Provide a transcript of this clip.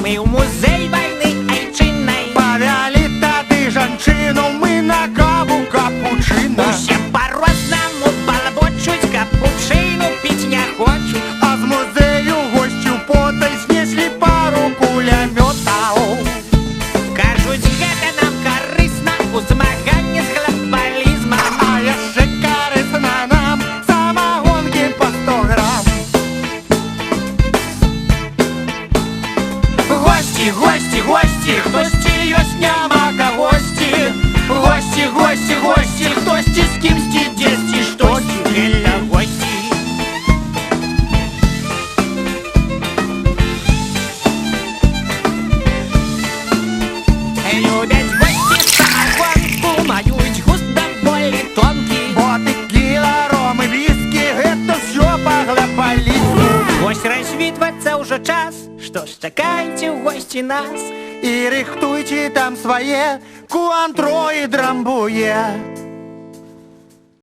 Мы ў музей вайны айчыннай павялі тады жанчыну мы на каву капучына. Усе па-рознаму балабочуць, капучыну піць не хочуць. А з музею госцю потай знеслі пару кулямётаў. Кажуць, гэта нам карысна у змаганні з глобалізмам. А яшчэ карысна нам самагонкі па 100 грам. Госці, госці, госці, хтосьці ёсць няма кагосьці. Госці, госці, госці, хтосьці з кімсьці дзесьці штосьці. Гэта госці. Любяць госці самагонку, маюць густ даволі тонкі. Бо тэкіла, ром і віскі, гэта ўсё па-глапаліску. Вось развітвацца ўжо час, што ж чакайце ў госці нас. І рыхтуйце там свае куантро і драмбуе.